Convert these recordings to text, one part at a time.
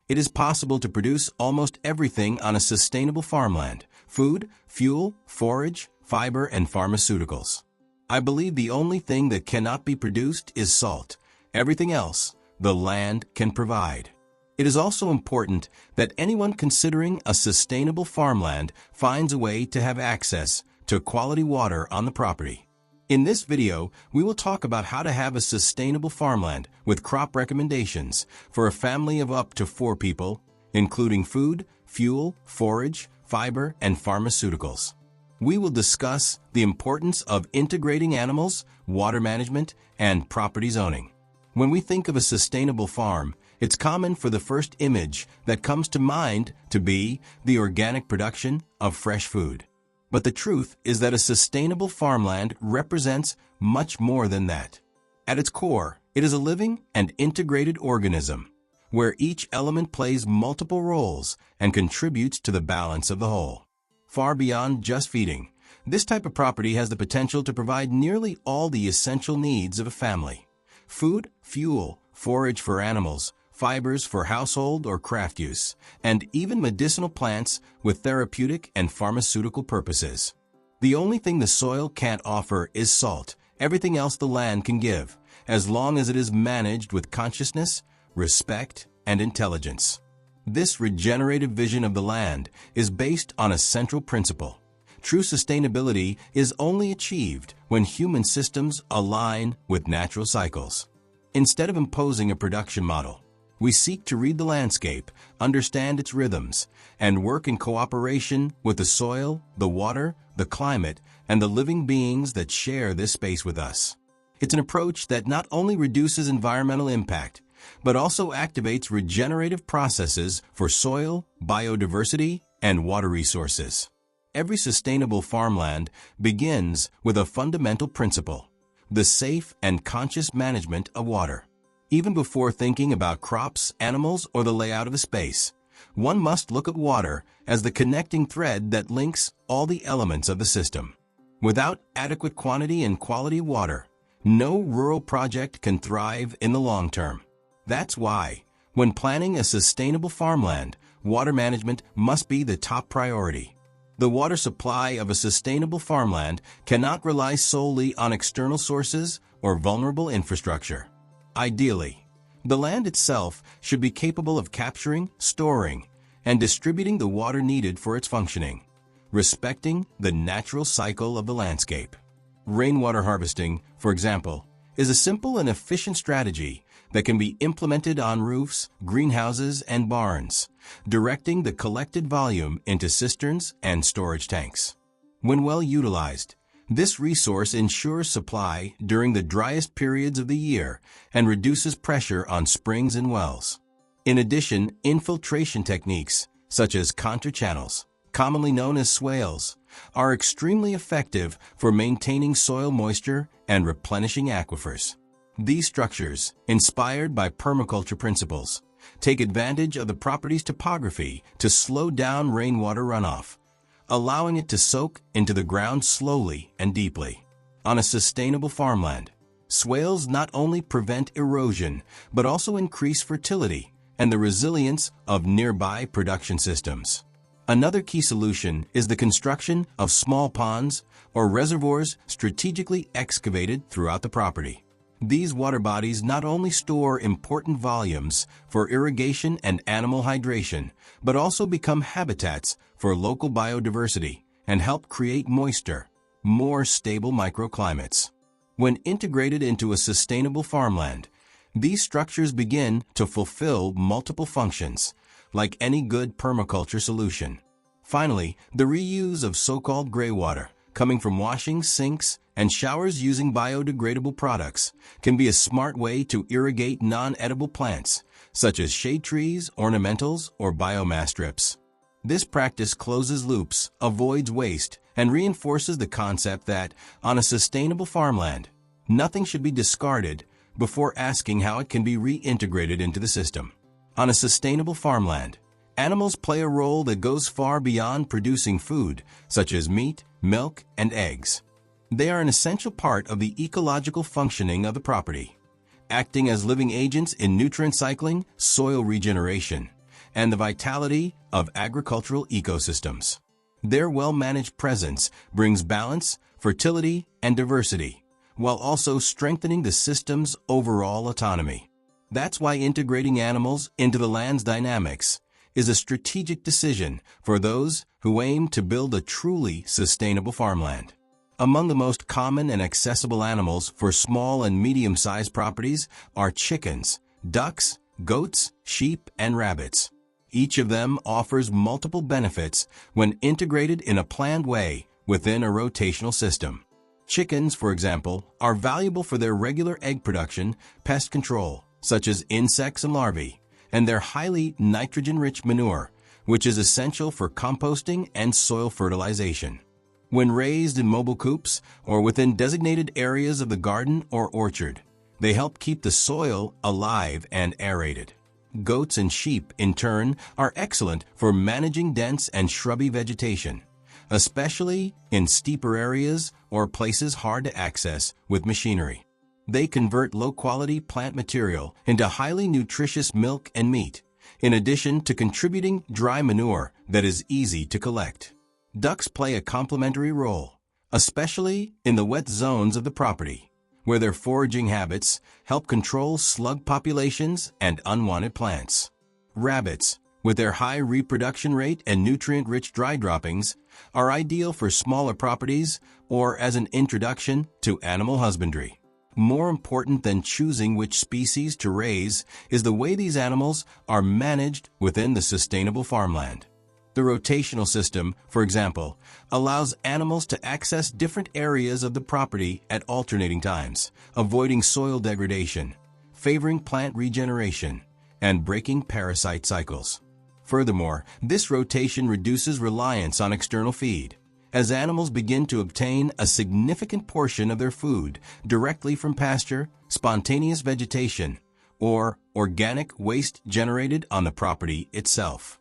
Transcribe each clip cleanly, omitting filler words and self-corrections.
It is possible to produce almost everything on a sustainable farmland: food, fuel, forage, fiber, and pharmaceuticals. I believe the only thing that cannot be produced is salt. Everything else, the land can provide. It is also important that anyone considering a sustainable farmland finds a way to have access to quality water on the property. In this video, we will talk about how to have a sustainable farmland with crop recommendations for a family of up to 4 people, including food, fuel, forage, fiber, and pharmaceuticals. We will discuss the importance of integrating animals, water management, and property zoning. When we think of a sustainable farm, it's common for the first image that comes to mind to be the organic production of fresh food. But the truth is that a sustainable farmland represents much more than that. At its core, it is a living and integrated organism, where each element plays multiple roles and contributes to the balance of the whole. Far beyond just feeding, this type of property has the potential to provide nearly all the essential needs of a family: food, fuel, forage for animals, fibers for household or craft use, and even medicinal plants with therapeutic and pharmaceutical purposes. The only thing the soil can't offer is salt. Everything else the land can give, as long as it is managed with consciousness, respect, and intelligence. This regenerative vision of the land is based on a central principle. True sustainability is only achieved when human systems align with natural cycles. Instead of imposing a production model, we seek to read the landscape, understand its rhythms, and work in cooperation with the soil, the water, the climate, and the living beings that share this space with us. It's an approach that not only reduces environmental impact, but also activates regenerative processes for soil, biodiversity, and water resources. Every sustainable farmland begins with a fundamental principle: the safe and conscious management of water. Even before thinking about crops, animals, or the layout of a space, one must look at water as the connecting thread that links all the elements of the system. Without adequate quantity and quality of water, no rural project can thrive in the long term. That's why, when planning a sustainable farmland, water management must be the top priority. The water supply of a sustainable farmland cannot rely solely on external sources or vulnerable infrastructure. Ideally, the land itself should be capable of capturing, storing, and distributing the water needed for its functioning, respecting the natural cycle of the landscape. Rainwater harvesting, for example, is a simple and efficient strategy that can be implemented on roofs, greenhouses, and barns, directing the collected volume into cisterns and storage tanks. When well utilized, this resource ensures supply during the driest periods of the year and reduces pressure on springs and wells. In addition, infiltration techniques, such as contour channels, commonly known as swales, are extremely effective for maintaining soil moisture and replenishing aquifers. These structures, inspired by permaculture principles, take advantage of the property's topography to slow down rainwater runoff, allowing it to soak into the ground slowly and deeply. On a sustainable farmland, swales not only prevent erosion, but also increase fertility and the resilience of nearby production systems. Another key solution is the construction of small ponds or reservoirs strategically excavated throughout the property. These water bodies not only store important volumes for irrigation and animal hydration, but also become habitats for local biodiversity and help create moister, more stable microclimates. When integrated into a sustainable farmland, these structures begin to fulfill multiple functions, like any good permaculture solution. Finally, the reuse of so-called gray water, coming from washing, sinks, and showers using biodegradable products, can be a smart way to irrigate non-edible plants, such as shade trees, ornamentals, or biomass strips. This practice closes loops, avoids waste, and reinforces the concept that, on a sustainable farmland, nothing should be discarded before asking how it can be reintegrated into the system. On a sustainable farmland, animals play a role that goes far beyond producing food, such as meat, milk, and eggs. They are an essential part of the ecological functioning of the property, acting as living agents in nutrient cycling, soil regeneration, and the vitality of agricultural ecosystems. Their well-managed presence brings balance, fertility, and diversity, while also strengthening the system's overall autonomy. That's why integrating animals into the land's dynamics is a strategic decision for those who aim to build a truly sustainable farmland. Among the most common and accessible animals for small and medium-sized properties are chickens, ducks, goats, sheep, and rabbits. Each of them offers multiple benefits when integrated in a planned way within a rotational system. Chickens, for example, are valuable for their regular egg production, pest control, such as insects and larvae, and their highly nitrogen-rich manure, which is essential for composting and soil fertilization. When raised in mobile coops or within designated areas of the garden or orchard, they help keep the soil alive and aerated. Goats and sheep, in turn, are excellent for managing dense and shrubby vegetation, especially in steeper areas or places hard to access with machinery. They convert low-quality plant material into highly nutritious milk and meat, in addition to contributing dry manure that is easy to collect. Ducks play a complementary role, especially in the wet zones of the property, where their foraging habits help control slug populations and unwanted plants. Rabbits, with their high reproduction rate and nutrient-rich dry droppings, are ideal for smaller properties or as an introduction to animal husbandry. More important than choosing which species to raise is the way these animals are managed within the sustainable farmland. The rotational system, for example, allows animals to access different areas of the property at alternating times, avoiding soil degradation, favoring plant regeneration, and breaking parasite cycles. Furthermore, this rotation reduces reliance on external feed, as animals begin to obtain a significant portion of their food directly from pasture, spontaneous vegetation, or organic waste generated on the property itself.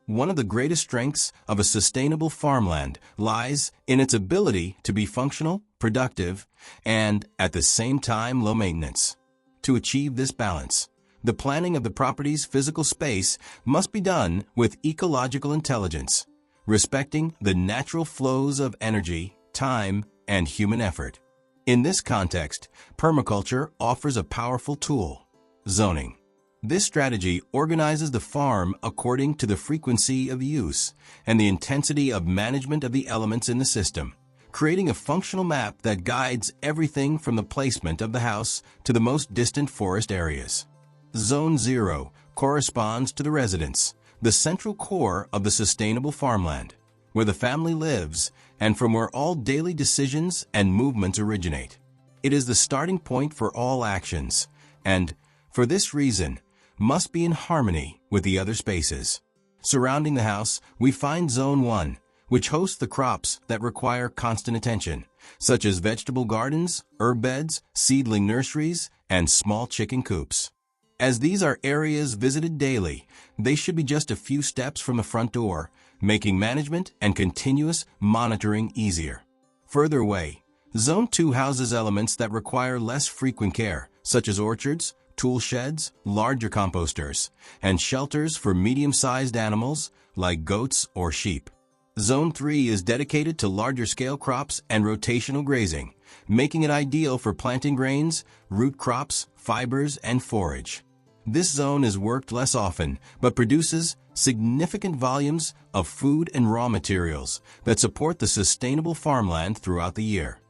One of the greatest strengths of a sustainable farmland lies in its ability to be functional, productive, and, at the same time, low maintenance. To achieve this balance, the planning of the property's physical space must be done with ecological intelligence, respecting the natural flows of energy, time, and human effort. In this context, permaculture offers a powerful tool: zoning. This strategy organizes the farm according to the frequency of use and the intensity of management of the elements in the system, creating a functional map that guides everything from the placement of the house to the most distant forest areas. Zone 0 corresponds to the residence, the central core of the sustainable farmland, where the family lives and from where all daily decisions and movements originate. It is the starting point for all actions, and, for this reason, must be in harmony with the other spaces. Surrounding the house, we find Zone 1, which hosts the crops that require constant attention, such as vegetable gardens, herb beds, seedling nurseries, and small chicken coops. As these are areas visited daily, they should be just a few steps from the front door, making management and continuous monitoring easier. Further away, Zone 2 houses elements that require less frequent care, such as orchards, tool sheds, larger composters, and shelters for medium-sized animals like goats or sheep. Zone 3 is dedicated to larger-scale crops and rotational grazing, making it ideal for planting grains, root crops, fibers, and forage. This zone is worked less often, but produces significant volumes of food and raw materials that support the sustainable farmland throughout the year.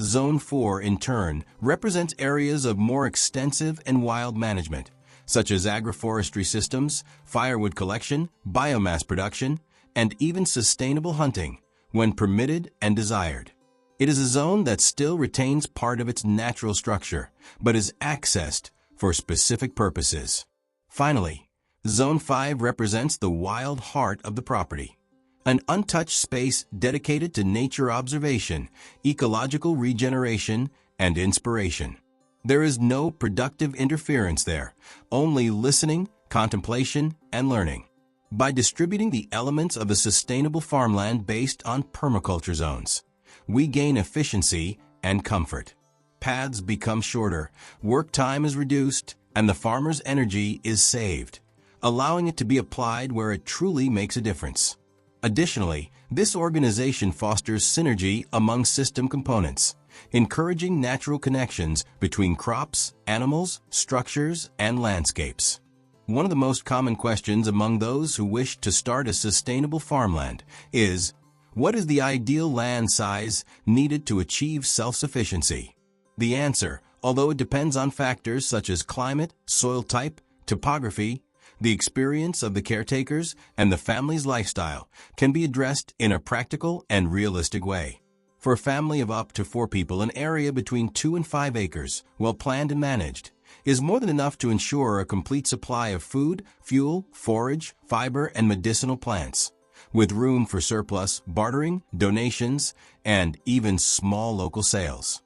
Zone 4, in turn, represents areas of more extensive and wild management, such as agroforestry systems, firewood collection, biomass production, and even sustainable hunting, when permitted and desired. It is a zone that still retains part of its natural structure, but is accessed for specific purposes. Finally, Zone 5 represents the wild heart of the property, an untouched space dedicated to nature observation, ecological regeneration, and inspiration. There is no productive interference there, only listening, contemplation, and learning. By distributing the elements of a sustainable farmland based on permaculture zones, we gain efficiency and comfort. Paths become shorter, work time is reduced, and the farmer's energy is saved, allowing it to be applied where it truly makes a difference. Additionally, this organization fosters synergy among system components, encouraging natural connections between crops, animals, structures, and landscapes. One of the most common questions among those who wish to start a sustainable farmland is, what is the ideal land size needed to achieve self-sufficiency? The answer, although it depends on factors such as climate, soil type, topography, the experience of the caretakers, and the family's lifestyle, can be addressed in a practical and realistic way. For a family of up to 4 people, an area between 2 and 5 acres, well planned and managed, is more than enough to ensure a complete supply of food, fuel, forage, fiber, and medicinal plants, with room for surplus, bartering, donations, and even small local sales.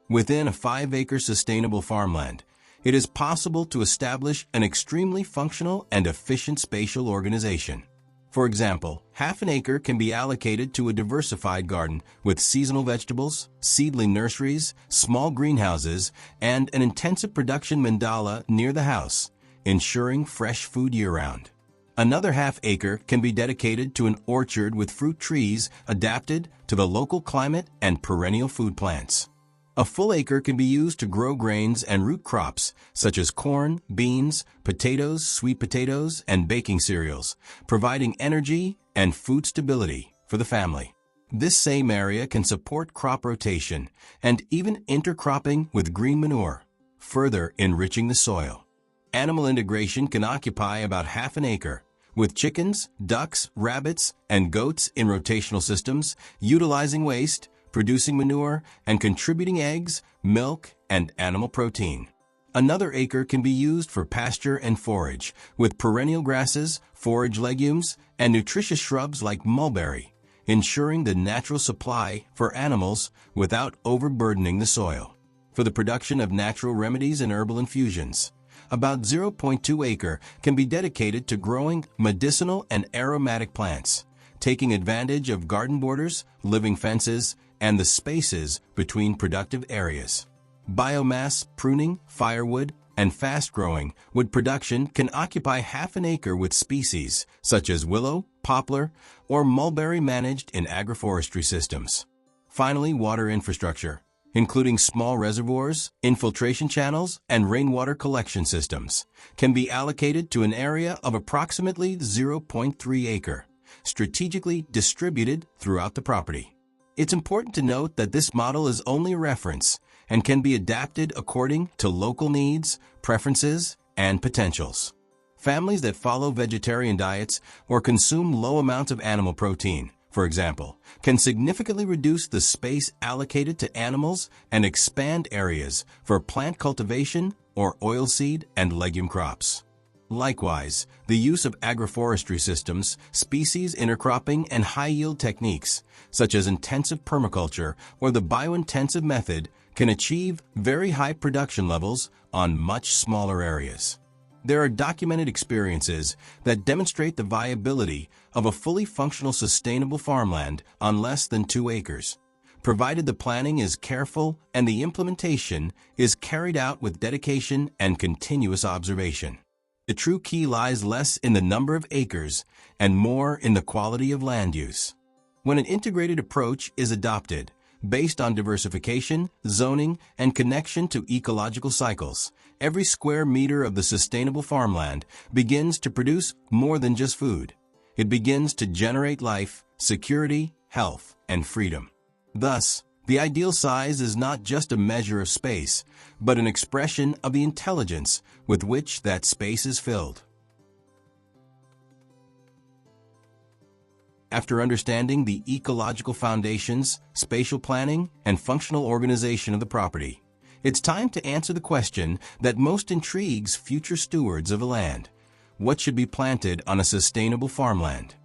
Within a 5-acre sustainable farmland, it is possible to establish an extremely functional and efficient spatial organization. For example, half an acre can be allocated to a diversified garden with seasonal vegetables, seedling nurseries, small greenhouses, and an intensive production mandala near the house, ensuring fresh food year-round. Another half acre can be dedicated to an orchard with fruit trees adapted to the local climate and perennial food plants. A full acre can be used to grow grains and root crops such as corn, beans, potatoes, sweet potatoes, and baking cereals, providing energy and food stability for the family. This same area can support crop rotation and even intercropping with green manure, further enriching the soil. Animal integration can occupy about half an acre, with chickens, ducks, rabbits, and goats in rotational systems, utilizing waste, producing manure, and contributing eggs, milk, and animal protein. Another acre can be used for pasture and forage, with perennial grasses, forage legumes, and nutritious shrubs like mulberry, ensuring the natural supply for animals without overburdening the soil. For the production of natural remedies and herbal infusions, about 0.2 acre can be dedicated to growing medicinal and aromatic plants, taking advantage of garden borders, living fences, and the spaces between productive areas. Biomass, pruning, firewood, and fast-growing wood production can occupy half an acre with species such as willow, poplar, or mulberry managed in agroforestry systems. Finally, water infrastructure, including small reservoirs, infiltration channels, and rainwater collection systems, can be allocated to an area of approximately 0.3 acre, strategically distributed throughout the property. It's important to note that this model is only a reference and can be adapted according to local needs, preferences, and potentials. Families that follow vegetarian diets or consume low amounts of animal protein, for example, can significantly reduce the space allocated to animals and expand areas for plant cultivation or oilseed and legume crops. Likewise, the use of agroforestry systems, species intercropping, and high-yield techniques, such as intensive permaculture or the biointensive method, can achieve very high production levels on much smaller areas. There are documented experiences that demonstrate the viability of a fully functional sustainable farmland on less than 2 acres, provided the planning is careful and the implementation is carried out with dedication and continuous observation. The true key lies less in the number of acres and more in the quality of land use. When an integrated approach is adopted, based on diversification, zoning, and connection to ecological cycles, every square meter of the sustainable farmland begins to produce more than just food. It begins to generate life, security, health, and freedom. Thus, the ideal size is not just a measure of space, but an expression of the intelligence with which that space is filled. After understanding the ecological foundations, spatial planning, and functional organization of the property, it's time to answer the question that most intrigues future stewards of the land. What should be planted on a sustainable farmland?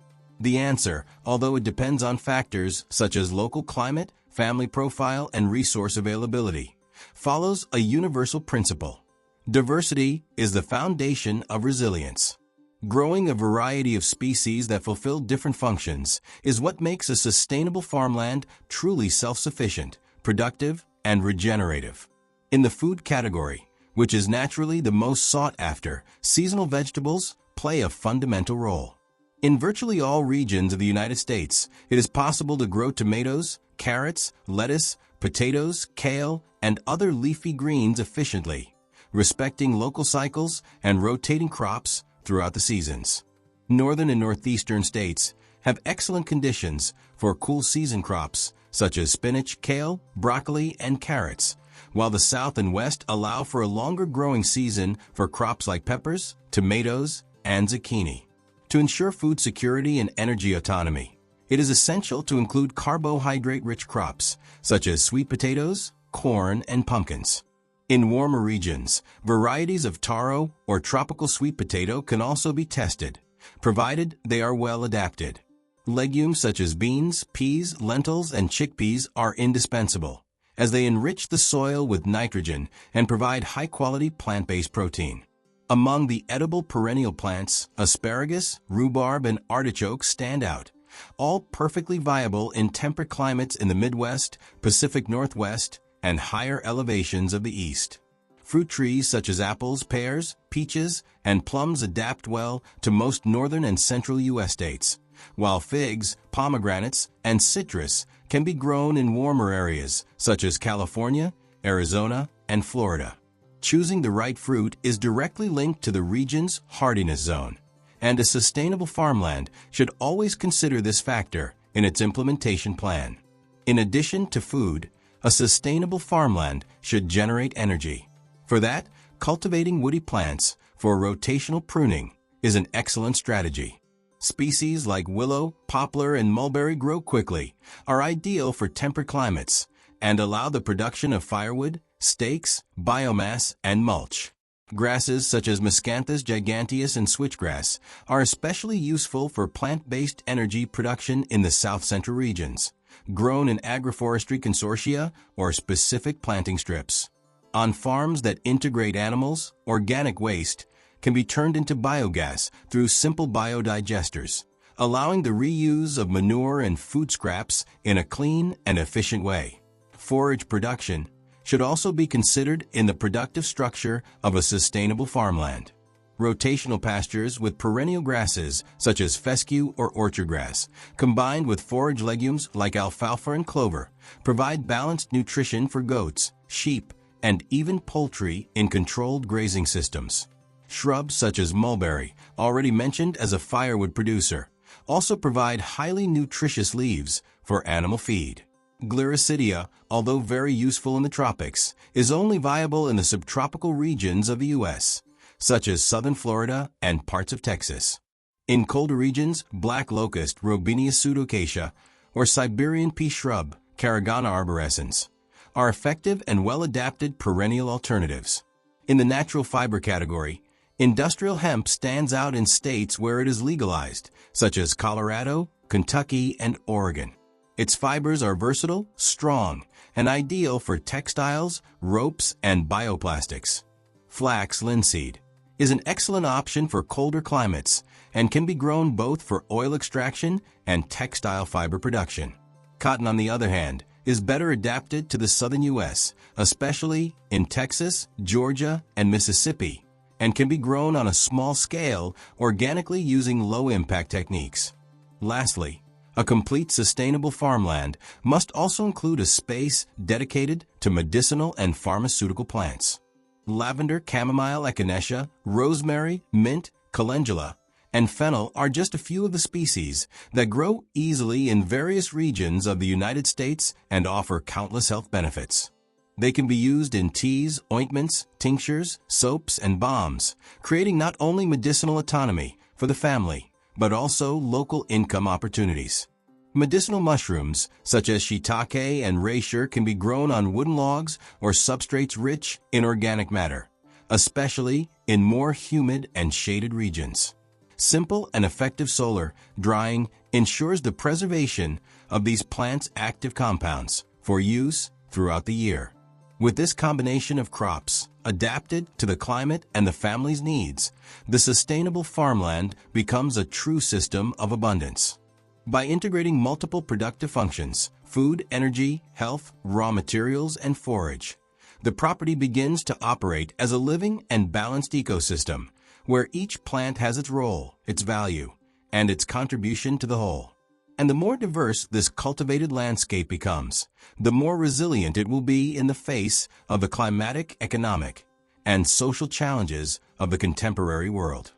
The answer, although it depends on factors such as local climate, family profile, and resource availability, follows a universal principle. Diversity is the foundation of resilience. Growing a variety of species that fulfill different functions is what makes a sustainable farmland truly self-sufficient, productive, and regenerative. In the food category, which is naturally the most sought after, seasonal vegetables play a fundamental role. In virtually all regions of the United States, it is possible to grow tomatoes, carrots, lettuce, potatoes, kale, and other leafy greens efficiently, respecting local cycles and rotating crops throughout the seasons. Northern and northeastern states have excellent conditions for cool season crops such as spinach, kale, broccoli, and carrots, while the south and west allow for a longer growing season for crops like peppers, tomatoes, and zucchini. To ensure food security and energy autonomy, it is essential to include carbohydrate-rich crops such as sweet potatoes, corn, and pumpkins. In warmer regions, varieties of taro or tropical sweet potato can also be tested, provided they are well adapted. Legumes such as beans, peas, lentils, and chickpeas are indispensable, as they enrich the soil with nitrogen and provide high-quality plant-based protein. Among the edible perennial plants, asparagus, rhubarb, and artichoke stand out, all perfectly viable in temperate climates in the Midwest, Pacific Northwest, and higher elevations of the East. Fruit trees such as apples, pears, peaches, and plums adapt well to most northern and central U.S. states, while figs, pomegranates, and citrus can be grown in warmer areas such as California, Arizona, and Florida. Choosing the right fruit is directly linked to the region's hardiness zone, and a sustainable farmland should always consider this factor in its implementation plan. In addition to food, a sustainable farmland should generate energy. For that, cultivating woody plants for rotational pruning is an excellent strategy. Species like willow, poplar, and mulberry grow quickly, are ideal for temperate climates, and allow the production of firewood, stakes, biomass, and mulch. Grasses such as Miscanthus giganteus and switchgrass are especially useful for plant-based energy production in the south-central regions, grown in agroforestry consortia or specific planting strips. On farms that integrate animals, organic waste can be turned into biogas through simple biodigesters, allowing the reuse of manure and food scraps in a clean and efficient way. Forage production should also be considered in the productive structure of a sustainable farmland. Rotational pastures with perennial grasses such as fescue or orchard grass, combined with forage legumes like alfalfa and clover, provide balanced nutrition for goats, sheep, and even poultry in controlled grazing systems. Shrubs such as mulberry, already mentioned as a firewood producer, also provide highly nutritious leaves for animal feed. Gliricidia, although very useful in the tropics, is only viable in the subtropical regions of the U.S., such as southern Florida and parts of Texas. In colder regions, black locust Robinia pseudoacacia or Siberian pea shrub Carigana arborescens are effective and well-adapted perennial alternatives. In the natural fiber category, industrial hemp stands out in states where it is legalized, such as Colorado, Kentucky, and Oregon. Its fibers are versatile, strong, and ideal for textiles, ropes, and bioplastics. Flax linseed is an excellent option for colder climates and can be grown both for oil extraction and textile fiber production. Cotton, on the other hand, is better adapted to the southern U.S., especially in Texas, Georgia, and Mississippi, and can be grown on a small scale organically using low-impact techniques. Lastly, a complete sustainable farmland must also include a space dedicated to medicinal and pharmaceutical plants. Lavender, chamomile, echinacea, rosemary, mint, calendula, and fennel are just a few of the species that grow easily in various regions of the United States and offer countless health benefits. They can be used in teas, ointments, tinctures, soaps, and balms, creating not only medicinal autonomy for the family, but also local income opportunities. Medicinal mushrooms, such as shiitake and reishi, can be grown on wooden logs or substrates rich in organic matter, especially in more humid and shaded regions. Simple and effective solar drying ensures the preservation of these plants' active compounds for use throughout the year. With this combination of crops adapted to the climate and the family's needs, the sustainable farmland becomes a true system of abundance. By integrating multiple productive functions, food, energy, health, raw materials, and forage, the property begins to operate as a living and balanced ecosystem, where each plant has its role, its value, and its contribution to the whole. And the more diverse this cultivated landscape becomes, the more resilient it will be in the face of the climatic, economic, and social challenges of the contemporary world.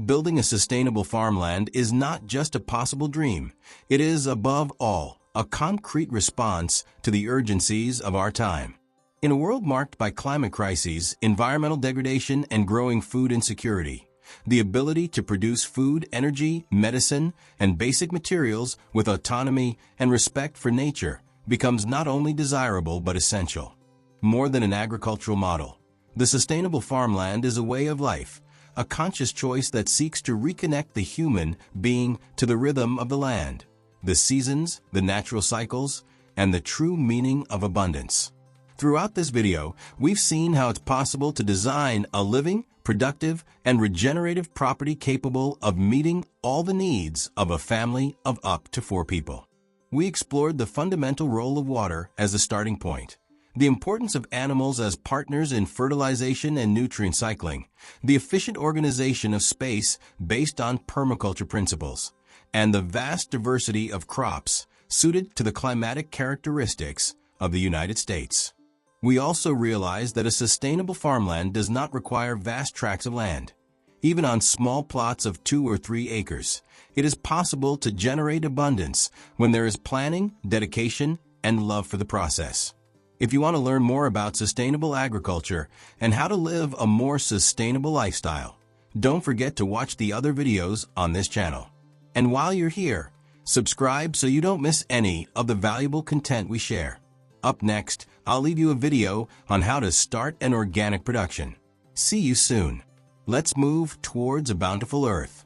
Building a sustainable farmland is not just a possible dream. It is, above all, a concrete response to the urgencies of our time. In a world marked by climate crises, environmental degradation, and growing food insecurity, the ability to produce food, energy, medicine, and basic materials with autonomy and respect for nature becomes not only desirable but essential. More than an agricultural model, the sustainable farmland is a way of life, a conscious choice that seeks to reconnect the human being to the rhythm of the land, the seasons, the natural cycles, and the true meaning of abundance. Throughout this video, we've seen how it's possible to design a living, productive, and regenerative property capable of meeting all the needs of a family of up to 4 people. We explored the fundamental role of water as a starting point, the importance of animals as partners in fertilization and nutrient cycling, the efficient organization of space based on permaculture principles, and the vast diversity of crops suited to the climatic characteristics of the United States. We also realized that a sustainable farmland does not require vast tracts of land. Even on small plots of 2 or 3 acres, it is possible to generate abundance when there is planning, dedication, and love for the process. If you want to learn more about sustainable agriculture and how to live a more sustainable lifestyle, don't forget to watch the other videos on this channel. And while you're here, subscribe so you don't miss any of the valuable content we share. Up next, I'll leave you a video on how to start an organic production. See you soon. Let's move towards a bountiful earth.